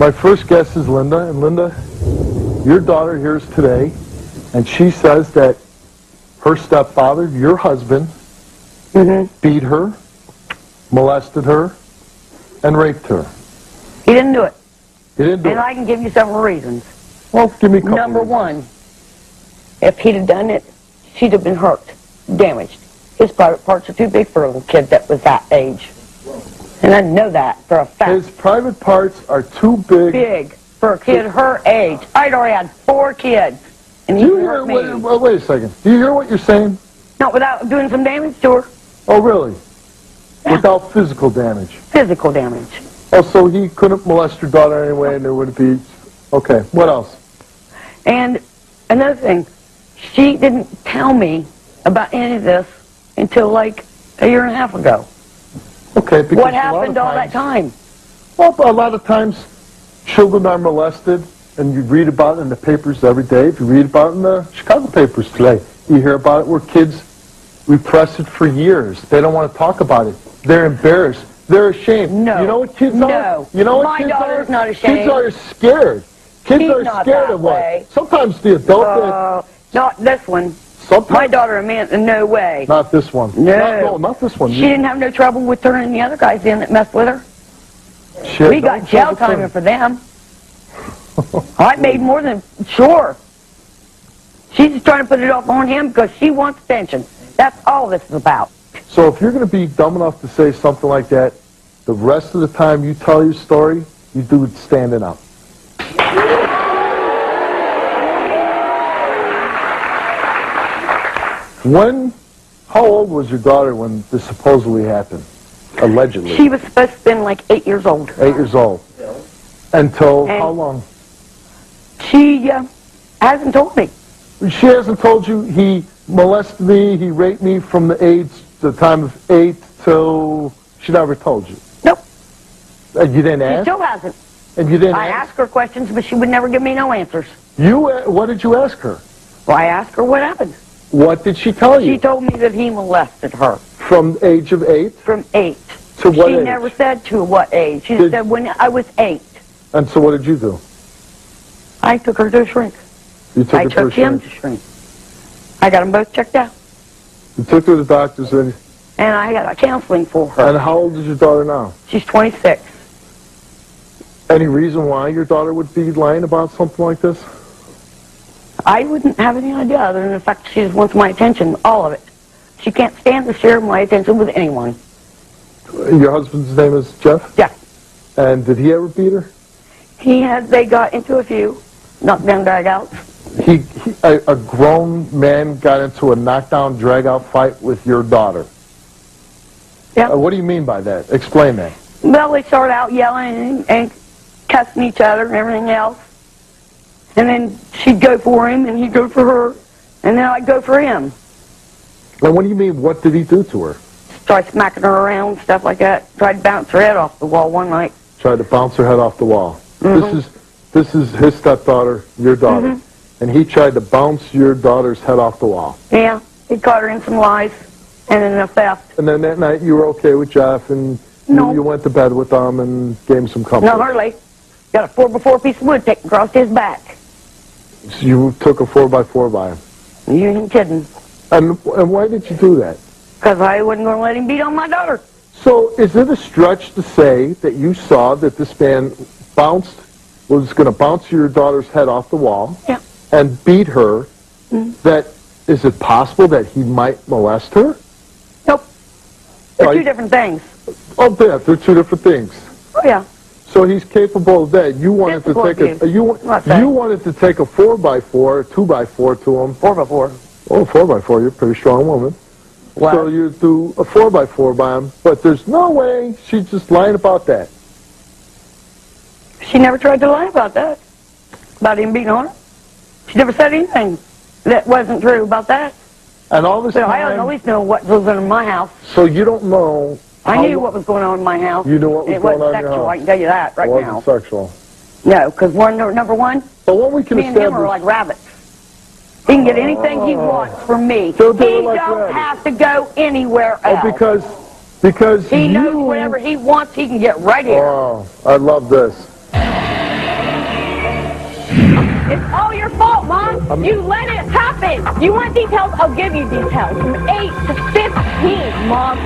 My first guess is Linda. And Linda, your daughter here is today, and she says that her stepfather, your husband, beat her, molested her, and raped her. He didn't do it. He didn't do it. And I can give you several reasons. Well, give me a couple Number reasons. one, if he'd have done it, she'd have been hurt, damaged. His private parts are too big for a little kid that was that age. And I know that for a fact. His private parts are too big. Big for a kid her age. I'd already had 4 kids. And he hurt me. Wait a second. Do you hear what you're saying? Not without doing some damage to her. Oh, really? Yeah. Without physical damage? Physical damage. Oh, so he couldn't molest your daughter anyway, and there would be... Okay, what else? And another thing, she didn't tell me about any of this until like a year and a half ago. Okay, because What happened all that time? Well, a lot of times children are molested, and you read about it in the papers every day. If you read about it in the Chicago papers today, you hear about it where kids repress it for years. They don't want to talk about it. They're embarrassed. They're ashamed. No. You know what kids are? No. You know what My kids daughter's are? not ashamed. Kids are scared. Kids She's are not scared that of what? way. Sometimes the adult... Not this one. sometimes, My daughter, no way. Not this one. No. Not this one. She didn't have no trouble with turning the other guys in that messed with her. We got jail time for them. I made more than sure. She's just trying to put it off on him because she wants attention. That's all this is about. So if you're going to be dumb enough to say something like that, the rest of the time you tell your story, you do it standing up. How old was your daughter when this supposedly happened? Allegedly. She was supposed to have been like 8 years old. 8 years old. Until how long? She hasn't told me. She hasn't told you he molested me, he raped me from the time of 8 till... She never told you? Nope. You didn't She ask? still hasn't. And you didn't I ask? asked her questions, but she would never give me no answers. What did you ask her? Well, I asked her what happened. What did she tell you? She told me that he molested her. From the age of 8? From 8. To what She age? never said to what age. She said when I was 8. And so what did you do? I took her to a shrink. You took I her to a took him to shrink. shrink. I got them both checked out. You took her to the doctors and I got counseling for her. And how old is your daughter now? She's 26. Any reason why your daughter would be lying about something like this? I wouldn't have any idea other than the fact she just wants my attention, all of it. She can't stand to share my attention with anyone. Your husband's name is Jeff? Yeah. And did he ever beat her? They got into a few knockdown drag-outs. A grown man got into a knockdown drag-out fight with your daughter. Yeah. What do you mean by that? Explain that. Well, they started out yelling and cussing each other and everything else. And then she'd go for him, and he'd go for her, and then I'd go for him. And what do you mean, what did he do to her? Started smacking her around, stuff like that. Tried to bounce her head off the wall one night. Tried to bounce her head off the wall. This is his stepdaughter, your daughter. And he tried to bounce your daughter's head off the wall. Yeah, he caught her in some lies and in a theft. And then that night you were okay with Jeff, and you went to bed with them and gave him some comfort. No, hardly. Got a 4x4 piece of wood taken across his back. So you took a 4x4 by him. You ain't kidding. And why did you do that? Because I wasn't going to let him beat on my daughter. So is it a stretch to say that you saw that this man was going to bounce your daughter's head off the wall and beat her? That is it possible that he might molest her? Nope. They're two different things. Oh, yeah, they're two different things. Oh, yeah. So he's capable of that. You wanted to take you wanted to take a 4x4, a 2x4 to him. 4x4. Oh, 4x4. You're a pretty strong woman. Wow. So you do a 4x4 by him, but there's no way she's just lying about that. She never tried to lie about that. About him beating on her. She never said anything that wasn't true about that. And all this time, I always know what goes on in my house. So you don't know. I knew what was going on in my house. You knew what was going on in your house. It wasn't sexual, I can tell you that right now. It wasn't sexual. No, because number one, but what we can me and him are like rabbits. He can get anything he wants from me. He don't have to go anywhere else. Because he knows whatever he wants, he can get right here. Oh, I love this. It's all your fault, Mom. You let it happen. You want details? I'll give you details. From 8 to 15, Mom.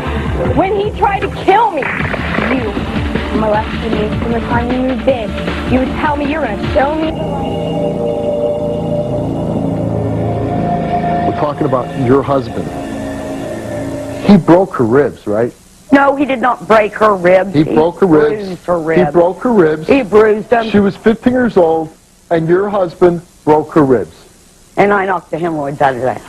When he tried to kill me, you molested me from the time you moved in. You would tell me you were going to show me. We're talking about your husband. He broke her ribs, right? No, he did not break her ribs. He broke her ribs. Bruised her ribs. He broke her ribs. He bruised them. She was 15 years old, and your husband broke her ribs. And I knocked the hemorrhoids out of his ass.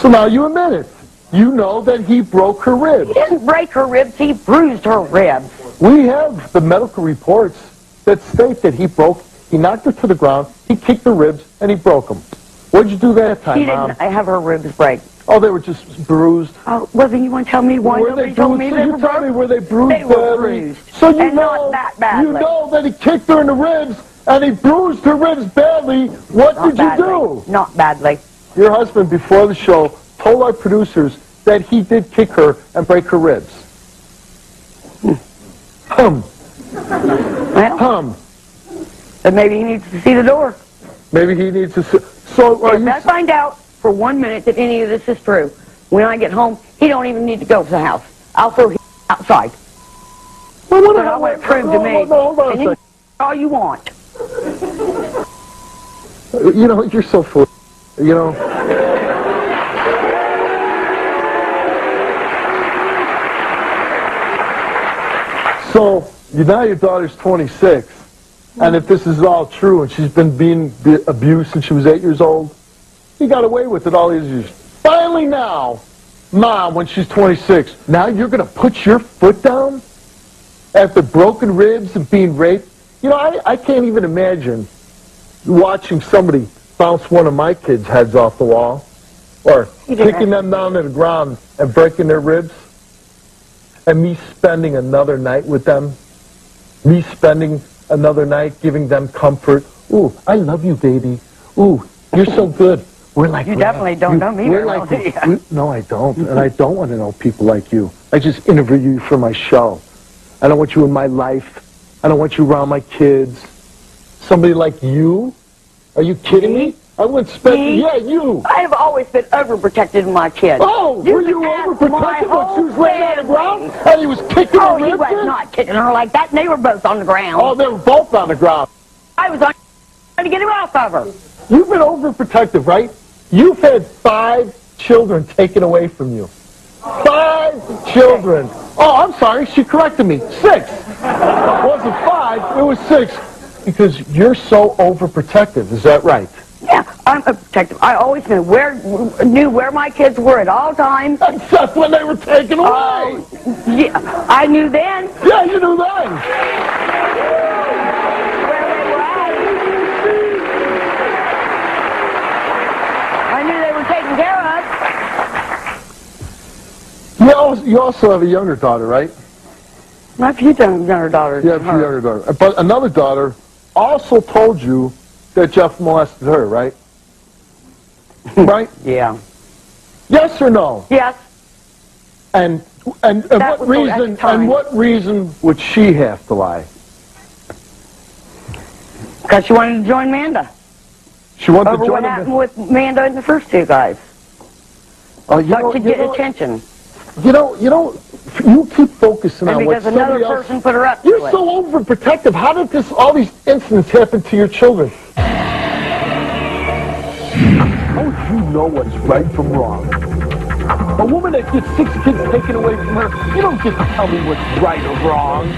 So now you admit it. You know that he broke her ribs. He didn't break her ribs. He bruised her ribs. We have the medical reports that state that he knocked her to the ground, he kicked her ribs, and he broke them. What did you do that time, He Mom? didn't have her ribs break. Oh, they were just bruised. Oh, well, then you want to tell me why Were they nobody told me bruised? they You were tell me, broke? were they bruised? They were badly? bruised. So you And know, not that badly. you know that he kicked her in the ribs and he bruised her ribs badly. What Not did badly. you do? Not badly. Your husband, before the show, told our producers that he did kick her and break her ribs. Well, then maybe he needs to see the door. Maybe he needs to. So are If you? I find out for 1 minute that any of this is true, when I get home, he don't even need to go to the house. I'll throw him outside. Well, But I want it proved to me. Hold on And a you second. can all you want. You know, you're so full. You know. So now your daughter's 26, and if this is all true, and she's been being abused since she was 8 years old, you got away with it all these years. Finally now, Mom, when she's 26, now you're going to put your foot down after broken ribs and being raped? You know, I can't even imagine watching somebody bounce one of my kids' heads off the wall or kicking them down to the ground and breaking their ribs, and me spending another night with them, me spending another night giving them comfort. Ooh, I love you, baby. Ooh, you're so good. We're like You definitely don't know me very well, do you? No, I don't, and I don't want to know people like you. I just interview you for my show. I don't want you in my life. I don't want you around my kids. Somebody like you? Are you kidding me? I wouldn't spend... Me? Yeah, you. I have always been overprotected of my kids. Oh, were you overprotected when she was laying on the ground and he was kicking her Oh, he ribs was in? not kicking her like that. They were both on the ground. Oh, they were both on the ground. I was on trying to get him off of her. You've been overprotective, right? You've had 5 children taken away from you. 5 children. Oh, I'm sorry. She corrected me. 6. It wasn't 5. It was 6. Because you're so overprotective. Is that right? Yeah, I'm a protective. I always knew where my kids were at all times. Except when they were taken away. Yeah, I knew then Yeah, you knew then. where they were at. I knew they were taken care of. You also have a younger daughter, right? My few younger daughters. You have a younger daughter. But another daughter also told you that Jeff molested her, right? Right? Yeah. Yes or no? Yes. And That what was at the reason? time. And what reason would she have to lie? Because she wanted to join Manda. She wanted Over to what join happened with Manda and the first 2 guys. you To get attention. You keep focusing And on what because another somebody else. person put her up to You're it. so overprotective. How did all these incidents happen to your children? How would you know what's right from wrong? A woman that gets 6 kids taken away from her, you don't get to tell me what's right or wrong.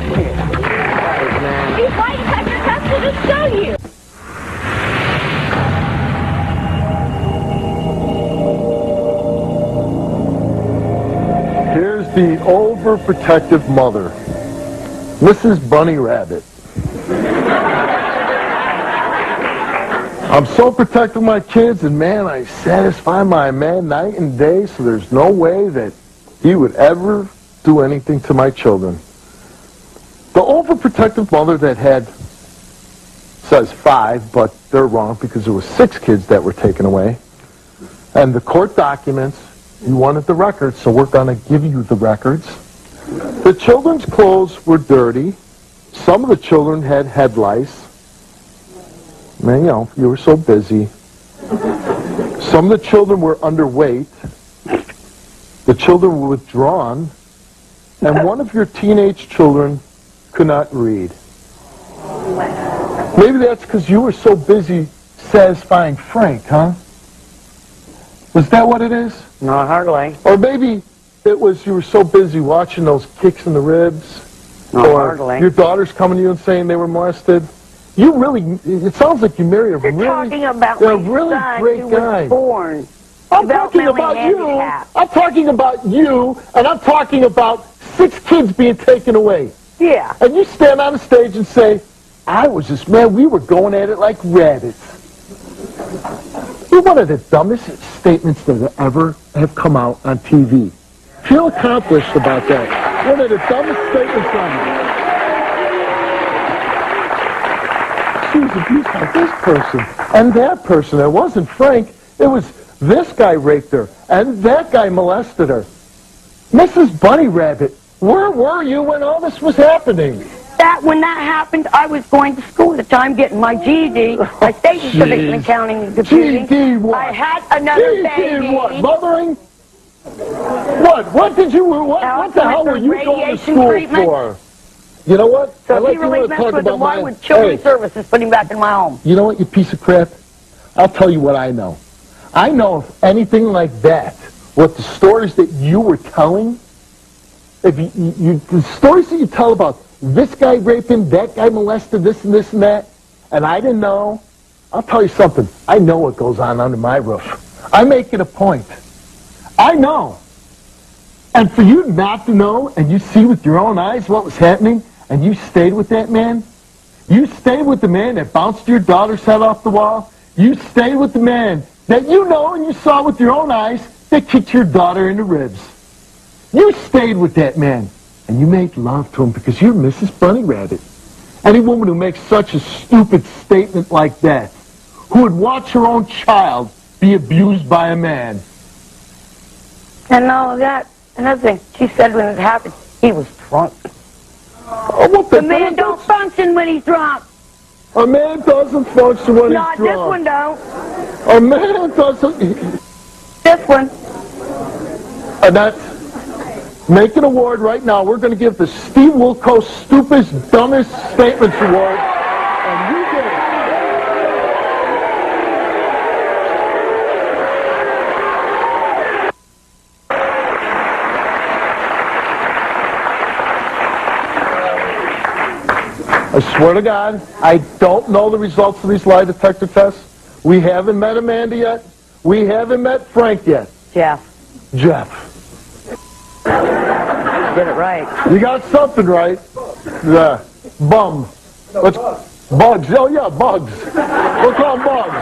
You might have your tester to show you. Here's the overprotective mother, Mrs. Bunny Rabbit. I'm so protective of my kids, and man, I satisfy my man night and day, so there's no way that he would ever do anything to my children. The overprotective mother that had, says 5, but they're wrong because there were 6 kids that were taken away. And the court documents, you wanted the records, so we're going to give you the records. The children's clothes were dirty. Some of the children had head lice. Man, you know, you were so busy. Some of the children were underweight. The children were withdrawn. And one of your teenage children could not read. Maybe that's because you were so busy satisfying Frank, huh? Was that what it is? Not hardly. Or maybe it was you were so busy watching those kicks in the ribs. Not or hardly. your daughters coming to you and saying they were molested. You really, it sounds like you married a You're really, talking about a my really son great who guy. was born. I'm talking about you. I'm talking about you, and I'm talking about 6 kids being taken away. Yeah. And you stand on the stage and say, I was just, man, we were going at it like rabbits. You're one of the dumbest statements that ever have come out on TV. Feel accomplished about that. One of the dumbest statements on there. She was abused by this person and that person. It wasn't Frank. It was this guy raped her and that guy molested her. Mrs. Bunny Rabbit, where were you when all this was happening? When that happened, I was going to school at the time, getting my GED, my state certificate in accounting and computing. GED what? I had another baby. GED what? Mothering? What did you, what the hell were you going to school for? You know what? So if he really messed with him, why would Children's Services put him back in my home? You know what, you piece of crap? I'll tell you what I know. I know if anything like that, what the stories that you were telling, if the stories that you tell about this guy raped him, that guy molested this and this and that, and I didn't know, I'll tell you something. I know what goes on under my roof. I make it a point. I know. And for you not to know, and you see with your own eyes what was happening, and you stayed with that man, you stayed with the man that bounced your daughter's head off the wall, you stayed with the man that you know and you saw with your own eyes that kicked your daughter in the ribs. You stayed with that man. And you made love to him because you're Mrs. Bunny Rabbit. Any woman who makes such a stupid statement like that, who would watch her own child be abused by a man. And all of that, another thing, she said when it happened, he was drunk. Oh, what the man don't function when he's drunk. A man doesn't function when he's drunk. Not this one don't. A man doesn't. This one. And that's... Make an award right now. We're going to give the Steve Wilkos Stupidest, Dumbest Statements Award. And you get it. I swear to God, I don't know the results of these lie detector tests. We haven't met Amanda yet. We haven't met Frank yet. Jeff. Get it right. You got something right. Yeah. Bum. Bugs. Oh, yeah, bugs. We'll call them bugs.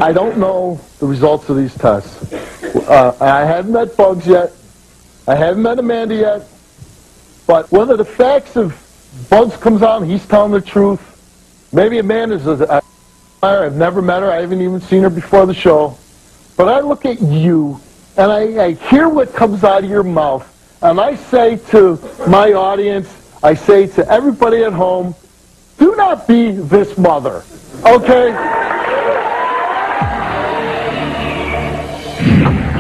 I don't know the results of these tests. I haven't met Bugs yet. I haven't met Amanda yet. But whether the facts of Bugs comes out and he's telling the truth, maybe Amanda's I've never met her. I haven't even seen her before the show. But I look at you, and I hear what comes out of your mouth, and I say to my audience, I say to everybody at home, do not be this mother, okay?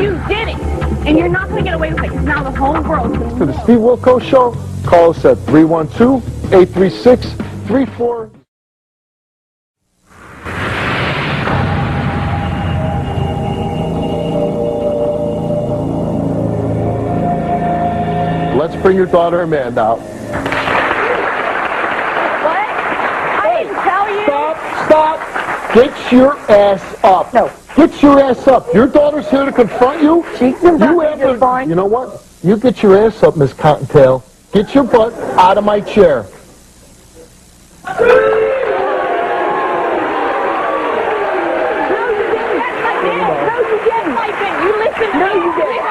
You did it, and you're not going to get away with it, because now the whole world's going to To the Steve Wilkos Show, call us at 312-836-34... Let's bring your daughter Amanda out. What? I didn't tell you. Stop. Get your ass up. No. Get your ass up. Your daughter's here to confront you. She can confront me just fine. You know what? You get your ass up, Miss Cottontail. Get your butt out of my chair. No, you didn't. You listened to me. No, you didn't.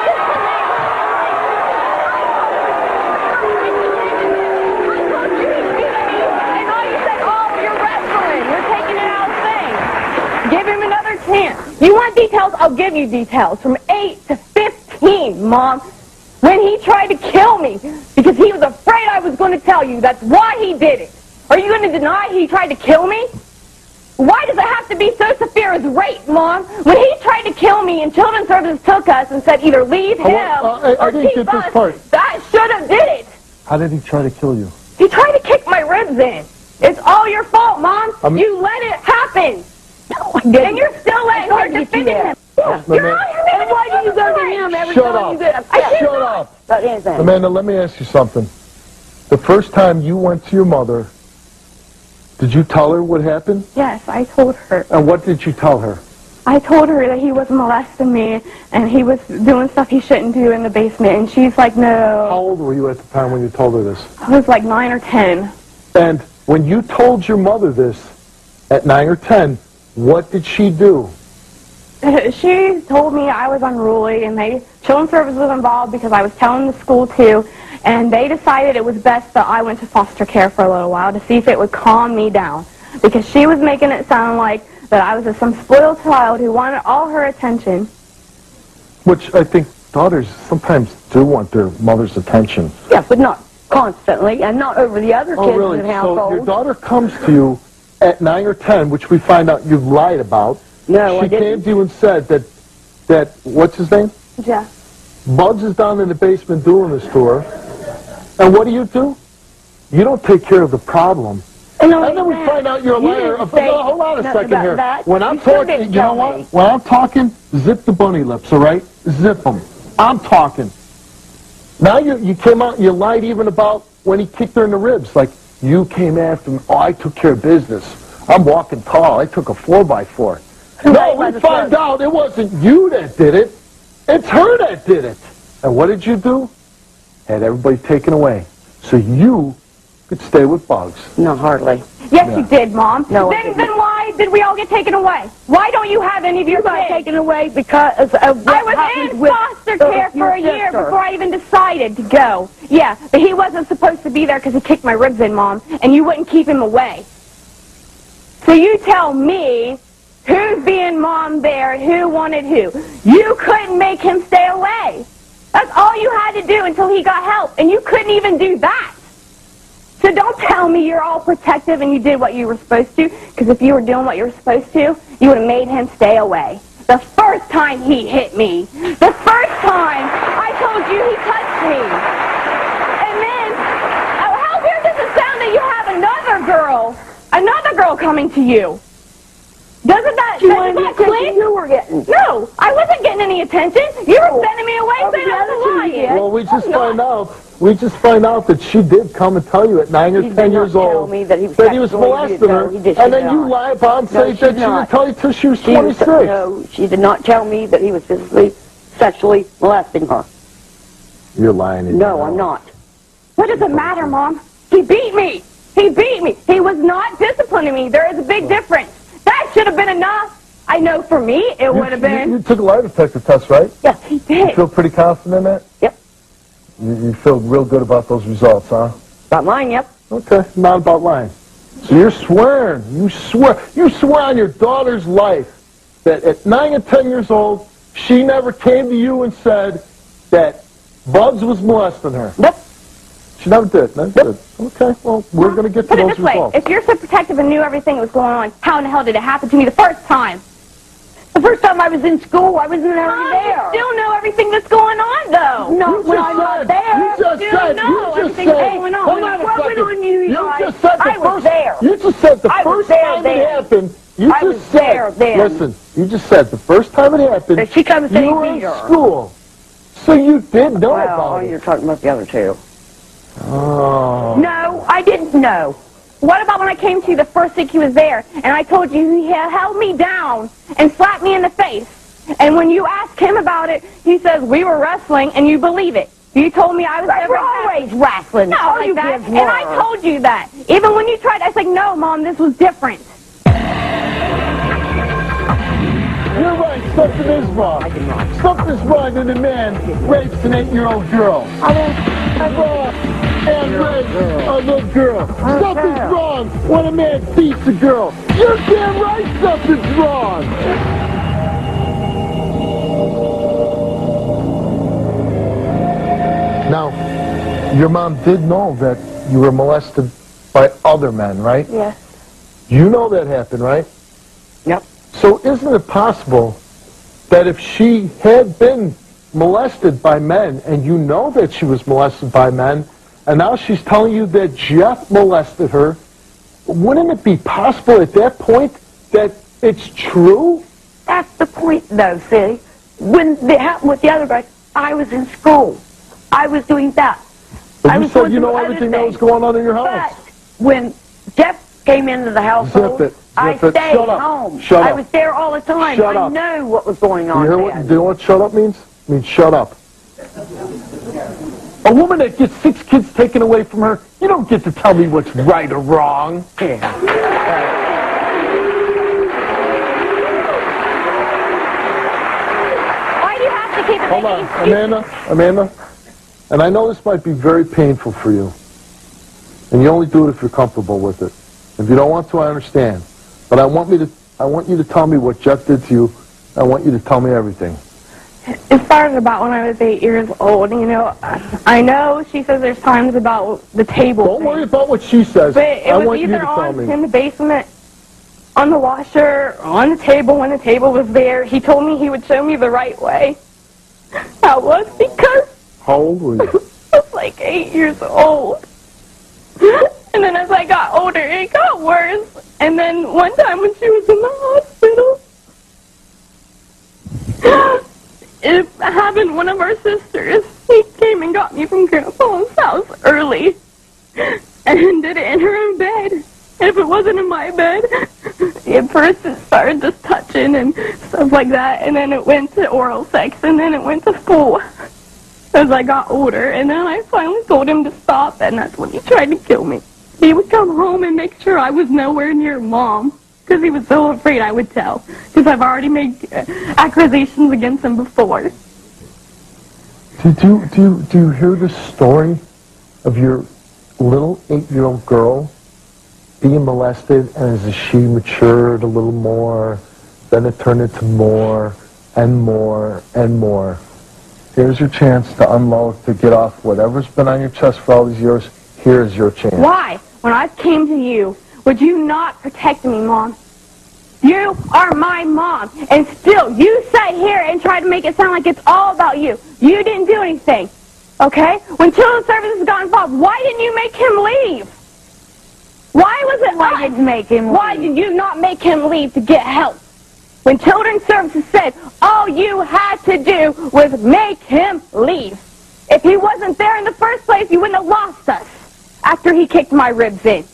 You want details? I'll give you details. From 8 to 15, Mom. When he tried to kill me because he was afraid I was going to tell you. That's why he did it. Are you going to deny he tried to kill me? Why does it have to be so severe as rape, Mom? When he tried to kill me and Children's Services took us and said either leave him I or didn't keep get this us, part. that should have did it. How did he try to kill you? He tried to kick my ribs in. It's all your fault, Mom. You let it happen. No, I didn't. And you're still letting her defend him. You're on here making And why do you go to him every Shut time up. you get Shut up. about anything? Amanda, let me ask you something. The first time you went to your mother, did you tell her what happened? Yes, I told her. And what did you tell her? I told her that he was molesting me and he was doing stuff he shouldn't do in the basement. And she's like, How no. old were you at the time when you told her this? I was like 9 or 10. And when you told your mother this at 9 or 10, what did she do? She told me I was unruly, and Children's Services was involved because I was telling the school too, and they decided it was best that I went to foster care for a little while to see if it would calm me down, because she was making it sound like that I was some spoiled child who wanted all her attention. Which I think daughters sometimes do want their mother's attention. Yeah, but not constantly, and not over the other kids Oh, really? in the So household. your daughter comes to you at 9 or 10, which we find out you lied about. No, I She came didn't. to you and said that what's his name? Yeah. Bugs is down in the basement doing this to her. And what do? You don't take care of the problem. And And then we find out you're a liar. didn't say No, hold on a nothing second about here. that. When I'm You still talking, didn't you know tell what? me. When I'm talking, zip the bunny lips, all right? Zip them. I'm talking. Now you came out and you lied even about when he kicked her in the ribs. Like, you came after me. Oh, I took care of business. I'm walking tall. I took a 4x4. No, we find out it wasn't you that did it. It's her that did it. And what did you do? Had everybody taken away. So you could stay with Bugs. No, hardly. Yes, you did, Mom. No, I then why did we all get taken away? Why don't you have any of your You got kids? taken away because of what I was happened in with foster care for a your year sister. before I even decided to go. Yeah, but he wasn't supposed to be there because he kicked my ribs in, Mom, and you wouldn't keep him away. So you tell me who's being Mom there and who wanted who. You couldn't make him stay away. That's all you had to do until he got help, and you couldn't even do that. So don't tell me you're all protective and you did what you were supposed to, because if you were doing what you were supposed to, you would have made him stay away. The first time he hit me, the first time I told you he touched me. And then, how weird does it sound that you have another girl coming to you? Doesn't that, She wanted the that attention clean? you were getting. No, I wasn't getting any attention. You were sending me away Oh, saying the I other was two you lying. did. Well, we just find out that she did come and tell you at 9 or She 10 did not years tell old me that he was was sexually molesting her, abused. No, she and then did you not. lie about and No, say she that did she didn't not. tell you till she was She was, 26. no, she did not tell me that he was physically, sexually molesting her. You're lying. and No, you know I'm it. not. What does it matter, Mom? He beat me. He beat me. He was not disciplining me. There is a big difference. That should have been enough. I know for me it would have been. You took a lie detector test, right? Yes, he You did. feel pretty confident in that? Yep. You feel real good about those results, huh? About mine, yep. Okay, not about lying. So you're swearing. You swear on your daughter's life that at 9 and 10 years old, she never came to you and said that Bugs was molesting her. Nope. She never did. Never did. Okay, well, we're going to get to Put it those this way. results. If you're so protective and knew everything that was going on, how in the hell did it happen to me the first time? The first time I was in school, I wasn't Mom, already there. you still know everything that's going on, though. No, when I'm not there. You just You said. know You just everything's said. going on. Hold on a What went second. on, you guys? just said the I was first. there. You just said the I was first there time then. it happened. You I just was said. there then. Listen. You just said the first time it happened. That she come and said you he were in beat her. school, so you did know Well, about you're it. talking about the other two. Oh. No, I didn't know. What about when I came to you the first week he was there, and I told you he held me down and slapped me in the face? And when you asked him about it, he says, we were wrestling, and you believe it. You told me I was We're never always wrestling. No, All like you that. kids And I were. told you that. Even when you tried, I said, no, Mom, this was different. You're right. Something is wrong. I did not. Something's wrong when a man rapes an 8-year-old girl. And rapes a little girl. Something's wrong when a man beats a girl. You're damn right something's wrong. Now, your mom did know that you were molested by other men, right? Yes. You know that happened, right? Yep. So isn't it possible that if she had been molested by men, and you know that she was molested by men, and now she's telling you that Jeff molested her, wouldn't it be possible at that point that it's true? That's the point, though, see? When it happened with the other guy, I was in school. I was doing that. But you said you know everything that was going on in your house. But when Jeff came into the household, I stayed home. Shut up. I was there all the time. Shut I up. knew what was going on Do you know what shut up means? It means shut up. A woman that gets 6 kids taken away from her, you don't get to tell me what's right or wrong. Yeah. Why do you have to keep it? Hold on, Amanda, and I know this might be very painful for you, and you only do it if you're comfortable with it. If you don't want to, I understand. But I want you to tell me what Jeff did to you. I want you to tell me everything. It started about when I was 8 years old. You know, I know she says there's times about the table. Don't worry about what she says. But it I was want you to either tell on me. in the basement, on the washer, on the table when the table was there. He told me he would show me the right way. That was because How old were you? I was like 8 years old. And then as I got older, it got worse. And then one time when she was in the hospital, it happened. One of our sisters, he came and got me from Grandpa's house early and did it in her own bed. And if it wasn't in my bed, at first it started just touching and stuff like that. And then it went to oral sex. And then it went to full as I got older. And then I finally told him to stop. And that's when he tried to kill me. He would come home and make sure I was nowhere near Mom. Because he was so afraid I would tell. Because I've already made accusations against him before. Do you hear the story of your little 8-year-old girl being molested, and as she matured a little more, then it turned into more and more and more? Here's your chance to unload, to get off whatever's been on your chest for all these years. Here's your chance. Why? When I came to you, would you not protect me, Mom? You are my mom, and still, you sat here and tried to make it sound like it's all about you. You didn't do anything, okay? When Children's Services got involved, why didn't you make him leave? Why was it Why didn't make him Why leave? did you not make him leave to get help? When Children's Services said all you had to do was make him leave. If he wasn't there in the first place, you wouldn't have lost us after he kicked my ribs in.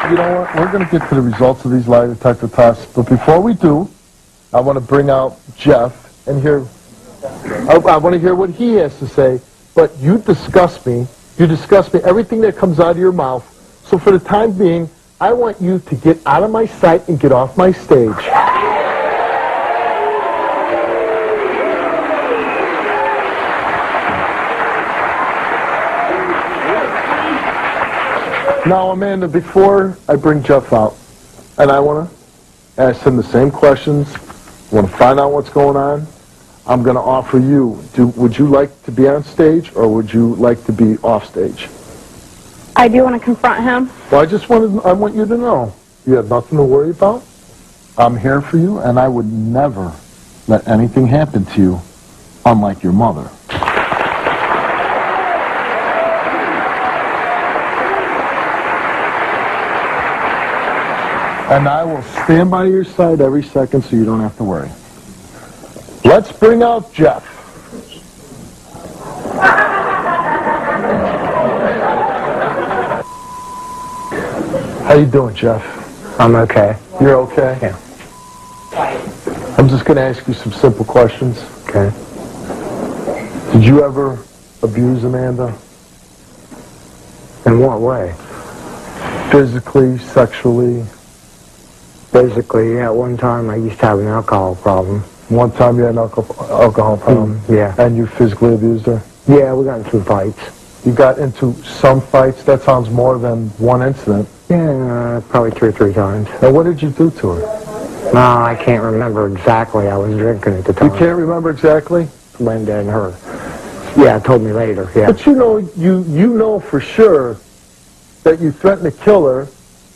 You know what? We're going to get to the results of these lie detector tests, but before we do, I want to bring out Jeff and hear. I want to hear what he has to say. But you disgust me. You disgust me. Everything that comes out of your mouth. So for the time being, I want you to get out of my sight and get off my stage. Now, Amanda, before I bring Jeff out, and I want to ask him the same questions, I want to find out what's going on, I'm going to offer you, would you like to be on stage or would you like to be off stage? I do want to confront him. Well, I want you to know you have nothing to worry about. I'm here for you, and I would never let anything happen to you, unlike your mother. And I will stand by your side every second so you don't have to worry. Let's bring out Jeff. How you doing, Jeff? I'm okay. You're okay? Yeah. I'm just going to ask you some simple questions. Okay. Did you ever abuse Amanda? In what way? Physically, sexually? Basically, at one time I used to have an alcohol problem. One time you had an alcohol problem? Yeah. And you physically abused her? Yeah, we got in some fights. You got into some fights? That sounds more than one incident. Yeah, probably 2 or 3 times. And what did you do to her? No, I can't remember exactly. I was drinking at the time. You can't remember exactly? Blame Dad and her. Yeah, told me later, yeah. But you know for sure that you threatened to kill her.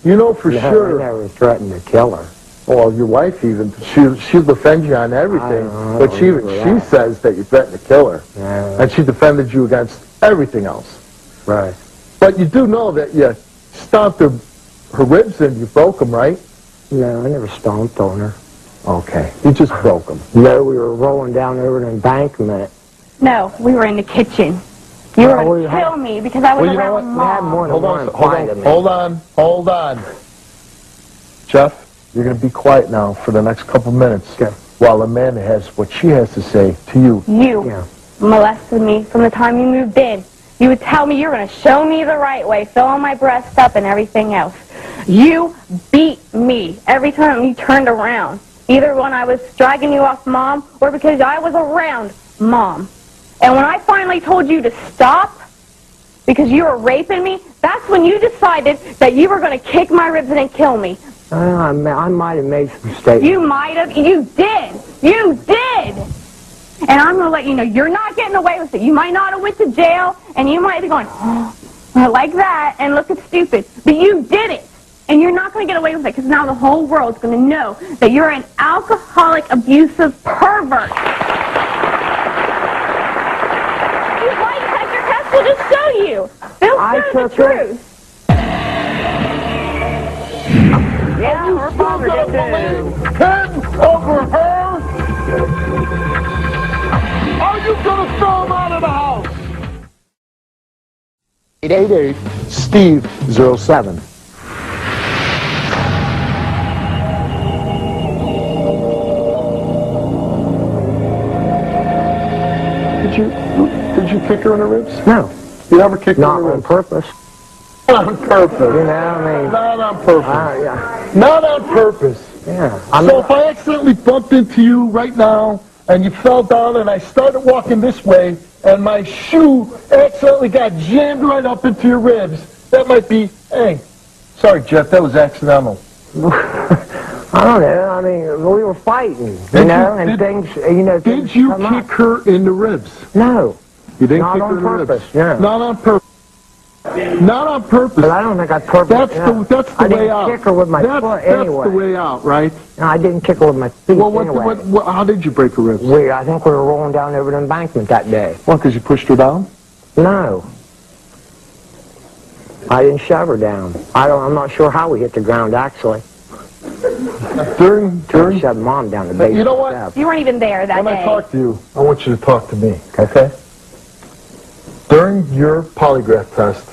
You know for No, sure. I never threatened to kill her. Well, your wife even, she'll defend you on everything, but she says that you threatened to kill her. Yeah. And she defended you against everything else. Right. But you do know that you stomped her ribs and you broke them, right? No, I never stomped on her. Okay. You just broke them. No, we were rolling down over an embankment. No, we were in the kitchen. You were Well, going we to had- kill me because I was Well, you know around what? We had Mom. more than Hold one on, fight of me. hold on. Jeff, you're going to be quiet now for the next couple minutes Okay. while Amanda has what she has to say to you. You Yeah. molested me from the time you moved in. You would tell me you were going to show me the right way, fill my breast up and everything else. You beat me every time you turned around, either when I was dragging you off Mom or because I was around Mom. And when I finally told you to stop because you were raping me, that's when you decided that you were going to kick my ribs and kill me. I might have made some statements. You might have. You did. You did. And I'm going to let you know, you're not getting away with it. You might not have went to jail, and you might be going, oh, like that, and looking stupid. But you did it. And you're not going to get away with it, because now the whole world's going to know that you're an alcoholic, abusive pervert. You might take your test. We'll just show you. They'll show the took it. truth. Yeah, her father did too. Head over her? Are you going to throw him out of the house? 888 Steve 07. Did you kick her in the ribs? No, You never kicked her not in the on ribs? purpose. Not on purpose. You know, I mean, Not on purpose. yeah. Not on purpose. Yeah. So if I accidentally bumped into you right now and you fell down and I started walking this way and my shoe accidentally got jammed right up into your ribs, that might be, hey, sorry, Jeff, that was accidental. I don't know. I mean, we were fighting, things, Did things you come kick up. her in the ribs? No, You didn't Not kick on her in the purpose, ribs? yeah. Not on purpose. Not on purpose. but I don't think I purposely. That's the I way didn't out. kick her with my foot That's anyway. the way out, right? No, I didn't kick her with my feet Well, anyway. how did you break her ribs? I think we were rolling down over the embankment that day. Well, because you pushed her down? No. I didn't shove her down. I'm not sure how we hit the ground, actually. During I shoved Mom down the basement You know what? step. You weren't even there that When day. I talk to you, I want you to talk to me, okay? During your polygraph test,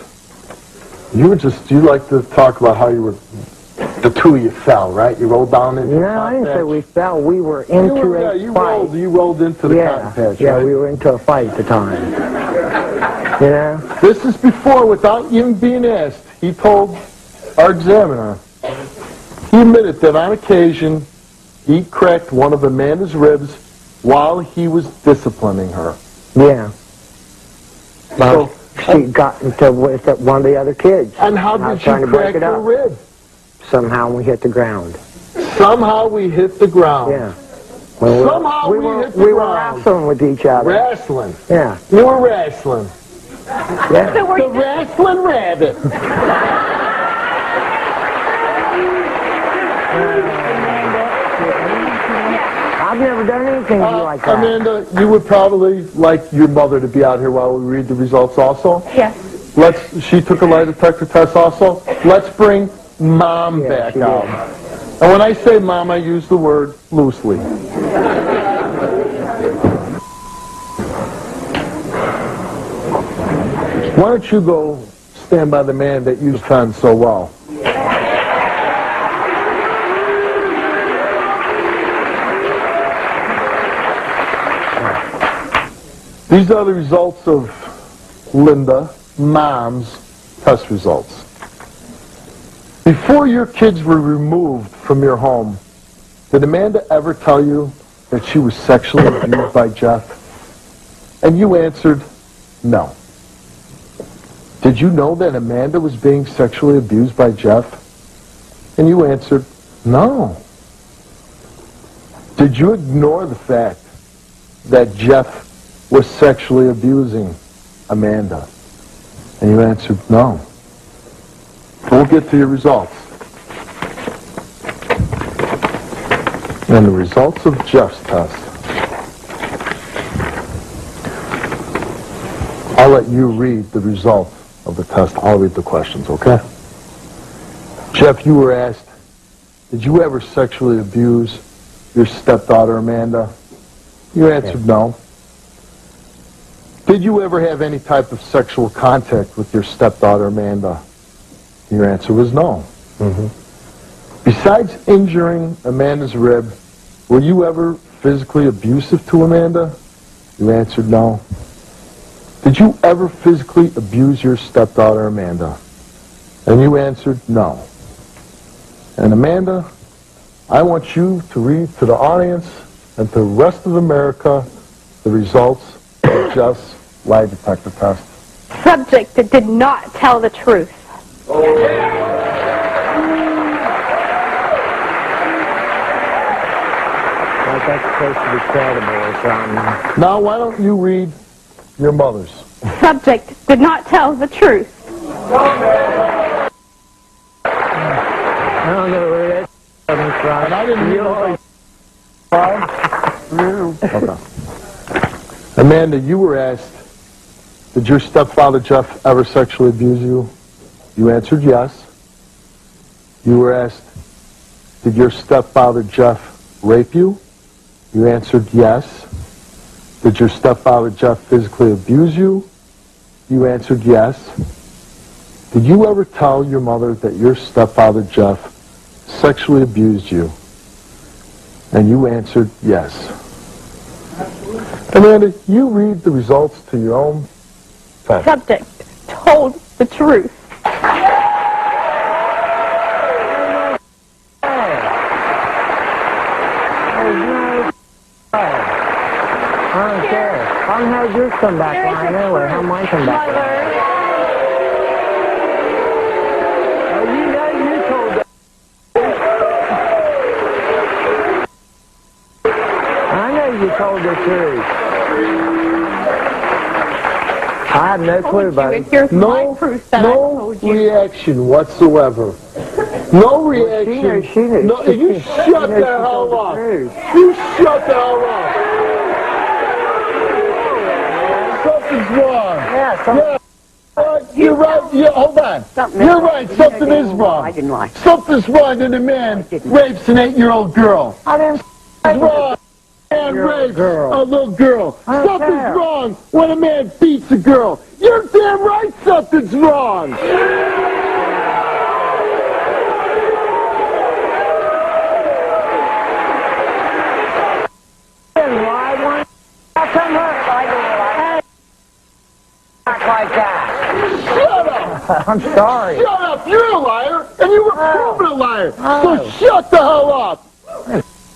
you like to talk about how the two of you fell, right? You rolled down into the No, cotton I didn't say patch. we fell. We were into a fight. You rolled into the cotton patch, Yeah, right? we were into a fight at the time. You know? This is before, without even being asked, he told our examiner, he admitted that on occasion, he cracked one of Amanda's ribs while he was disciplining her. Yeah. So, She got into with one of the other kids. and how I was did trying you to break crack it her up. rib? Somehow we hit the ground. Somehow we hit the ground. Yeah. Somehow we hit the we were ground. wrestling with each other. Wrestling. Yeah. You were wrestling. Yeah. So were The you, wrestling rabbit. I've never done anything to you like that. Amanda, you would probably like your mother to be out here while we read the results also. yes. She took a lie detector test also. Let's bring Mom Yeah, back she out. did. And when I say Mom, I use the word loosely. Why don't you go stand by the man that you defend so well? These are the results of Linda, Mom's test results. Before your kids were removed from your home, did Amanda ever tell you that she was sexually abused by Jeff? And you answered, no. Did you know that Amanda was being sexually abused by Jeff? And you answered, no. Did you ignore the fact that Jeff was sexually abusing Amanda? And you answered no. We'll get to your results. And the results of Jeff's test. I'll let you read the result of the test. I'll read the questions, okay? Jeff, you were asked, did you ever sexually abuse your stepdaughter, Amanda? You answered no. Did you ever have any type of sexual contact with your stepdaughter, Amanda? Your answer was no. Besides injuring Amanda's rib, were you ever physically abusive to Amanda? You answered no. Did you ever physically abuse your stepdaughter, Amanda? And you answered no. And Amanda, I want you to read to the audience and to the rest of America the results of Jeff's lie detector test. Subject that did not tell the truth. Like that's supposed to be credible or something. Now, why don't you read your mother's? Subject did not tell the truth. I don't know where that's coming from. And I didn't read it. Okay. Amanda, you were asked, did your stepfather Jeff ever sexually abuse you? You answered yes. You were asked, did your stepfather Jeff rape you? You answered yes. Did your stepfather Jeff physically abuse you? You answered yes. Did you ever tell your mother that your stepfather Jeff sexually abused you? And you answered yes. Amanda, you read the results to your own test. Subject told the truth. I don't care. How how's yours come back line anyway? How mine come back line? Oh, you know you told that. I know you told the truth. I have no clue, buddy. Here's my proof that I No told you. reaction whatsoever. No reaction. She knew. No, you shut the hell up. You shut the hell up. Something's wrong. Yeah, something. You're right. Yeah, hold on. You're right. Something is wrong. I didn't lie. Something's wrong when a man rapes an 8-year-old girl. I didn't. Something's wrong. A man rapes a little girl. Something's wrong when a man beats a girl. You're damn right something's wrong. Like that. Shut up! I'm sorry. Shut up! You're a liar, and you were proven a liar. So shut the hell up!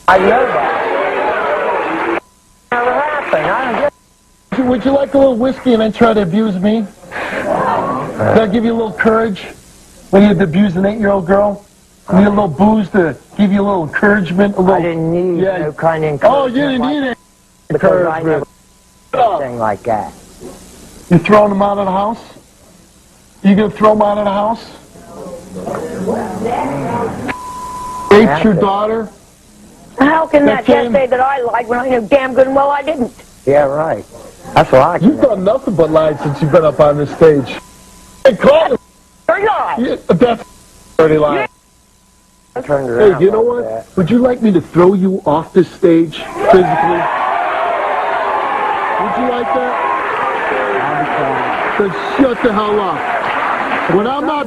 I know that. Never happened. I don't get. Would you like a little whiskey and then try to abuse me? Did that give you a little courage when you had to abuse an 8-year-old girl? You need a little booze to give you a little encouragement? A little, I didn't need no kind of encouragement. Oh, you didn't need it. Because I never Shut up. anything like that. You throwing them out of the house? You gonna throw them out of the house? Raped your daughter? How can that That just say that I lied when I knew damn good and well I didn't? Yeah, right. That's what I You've done nothing but lie since you've been up on this stage. Hey, call it. Or not? Yeah, that's dirty lie. I turned around. Hey, you know what? Would you like me to throw you off this stage physically? Would you like that? Then shut the hell up. When I'm not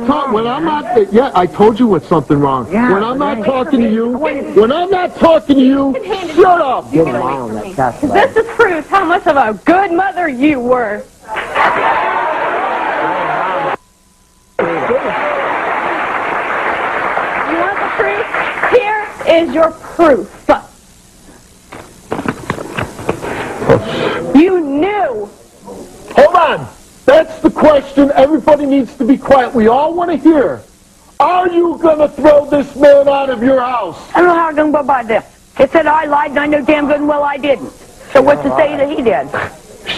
yeah, I told you what's something wrong. Yeah, when I'm not talking to you, shut up. Get an eye on that test. This is proof how much of a good mother you were. You want the proof? Here is your proof. You knew. Hold on. That's the question. Everybody needs to be quiet. We all want to hear. Are you going to throw this man out of your house? I don't know how I'm going to go about this. It said I lied and I knew damn good and well I didn't. So what's to say that he did?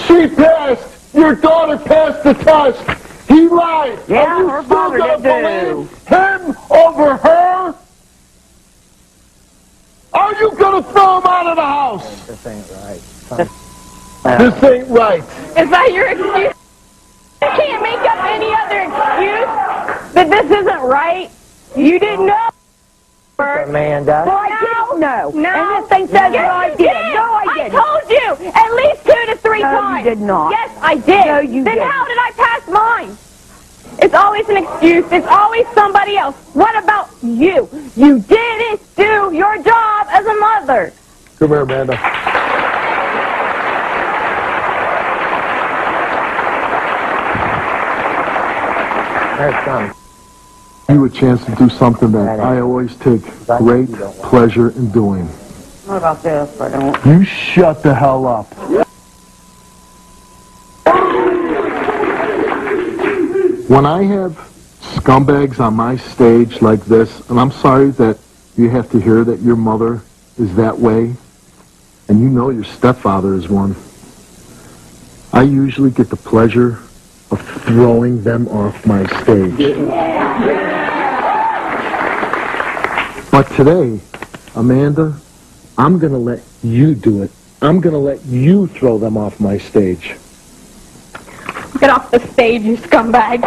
She passed. Your daughter passed the test. He lied. Yeah, Are you her still father gonna did too. believe him over her? Are you going to throw him out of the house? This ain't right. This ain't right. Is that your excuse? You can't make up any other excuse that this isn't right. You didn't know. Amanda. Well, I didn't know. No. And this thing says Yes, I you did. did. No, I I didn't. told you at least 2 to 3 No, you times. did not. Yes, I did. No, you then didn't. how did I pass mine? It's always an excuse. It's always somebody else. What about you? You didn't do your job as a mother. Come here, Amanda. There's some. You a chance to do something that I always take great pleasure in doing. What about this? I don't. You shut the hell up. When I have scumbags on my stage like this, and I'm sorry that you have to hear that your mother is that way, and you know your stepfather is one, I usually get the pleasure of throwing them off my stage. But today, Amanda, I'm going to let you do it. I'm going to let you throw them off my stage. Get off the stage, you scumbag.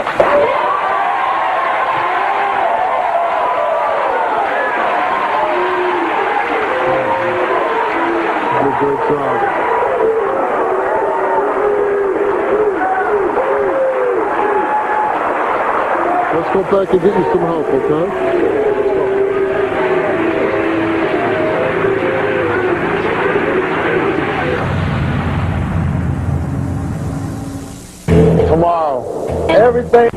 Good job. Let's go back and get you some help, okay? Tomorrow, everything.